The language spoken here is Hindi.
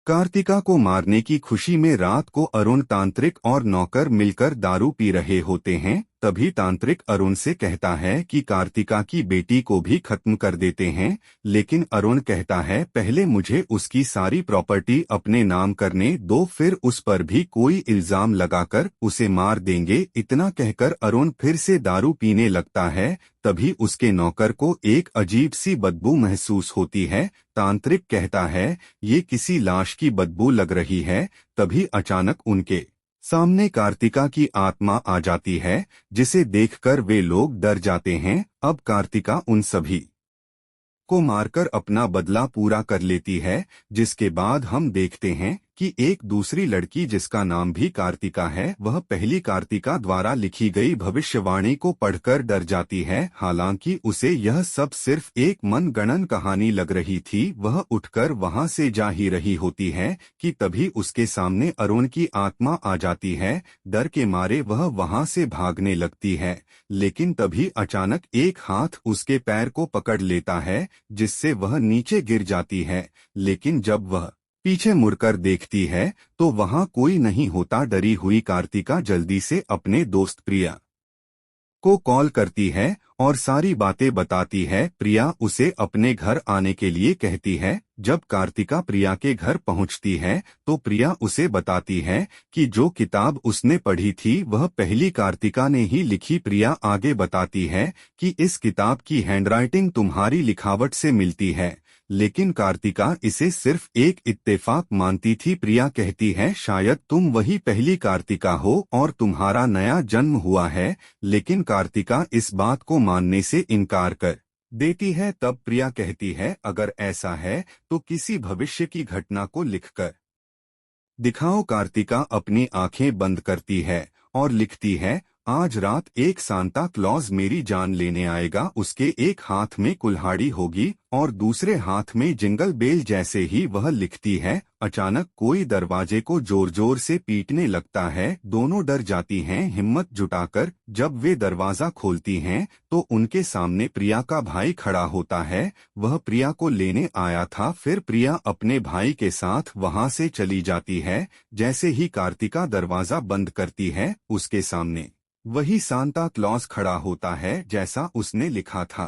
कार्तिका को मारने की खुशी में रात को अरुण तांत्रिक और नौकर मिलकर दारू पी रहे होते हैं। तभी तांत्रिक अरुण से कहता है कि कार्तिका की बेटी को भी खत्म कर देते हैं, लेकिन अरुण कहता है पहले मुझे उसकी सारी प्रॉपर्टी अपने नाम करने दो, फिर उस पर भी कोई इल्जाम लगाकर उसे मार देंगे। इतना कहकर अरुण फिर से दारू पीने लगता है। तभी उसके नौकर को एक अजीब सी बदबू महसूस होती है। तांत्रिक कहता है ये किसी लाश की बदबू लग रही है। तभी अचानक उनके सामने कार्तिका की आत्मा आ जाती है, जिसे देखकर वे लोग डर जाते हैं। अब कार्तिका उन सभी को मारकर अपना बदला पूरा कर लेती है। जिसके बाद हम देखते हैं कि एक दूसरी लड़की जिसका नाम भी कार्तिका है, वह पहली कार्तिका द्वारा लिखी गई भविष्यवाणी को पढ़कर डर जाती है। हालांकि उसे यह सब सिर्फ एक मनगढ़ंत कहानी लग रही थी। वह उठकर वहां से जा ही रही होती है कि तभी उसके सामने अरुण की आत्मा आ जाती है। डर के मारे वह वहां से भागने लगती है, लेकिन तभी अचानक एक हाथ उसके पैर को पकड़ लेता है, जिससे वह नीचे गिर जाती है। लेकिन जब वह पीछे मुड़कर देखती है तो वहां कोई नहीं होता। डरी हुई कार्तिका जल्दी से अपने दोस्त प्रिया को कॉल करती है और सारी बातें बताती है। प्रिया उसे अपने घर आने के लिए कहती है। जब कार्तिका प्रिया के घर पहुंचती है तो प्रिया उसे बताती है कि जो किताब उसने पढ़ी थी वह पहली कार्तिका ने ही लिखी। प्रिया आगे बताती है कि इस किताब की हैंडराइटिंग तुम्हारी लिखावट से मिलती है, लेकिन कार्तिका इसे सिर्फ एक इत्तेफाक मानती थी। प्रिया कहती है शायद तुम वही पहली कार्तिका हो और तुम्हारा नया जन्म हुआ है, लेकिन कार्तिका इस बात को मानने से इनकार कर देती है। तब प्रिया कहती है अगर ऐसा है तो किसी भविष्य की घटना को लिखकर दिखाओ। कार्तिका अपनी आंखें बंद करती है और लिखती है आज रात एक सांता क्लॉज मेरी जान लेने आएगा। उसके एक हाथ में कुल्हाड़ी होगी और दूसरे हाथ में जिंगल बेल। जैसे ही वह लिखती है अचानक कोई दरवाजे को जोर जोर से पीटने लगता है। दोनों डर जाती हैं। हिम्मत जुटाकर जब वे दरवाजा खोलती हैं तो उनके सामने प्रिया का भाई खड़ा होता है। वह प्रिया को लेने आया था। फिर प्रिया अपने भाई के साथ वहां से चली जाती है। जैसे ही कार्तिका दरवाजा बंद करती है उसके सामने वही सांता क्लॉज खड़ा होता है जैसा उसने लिखा था।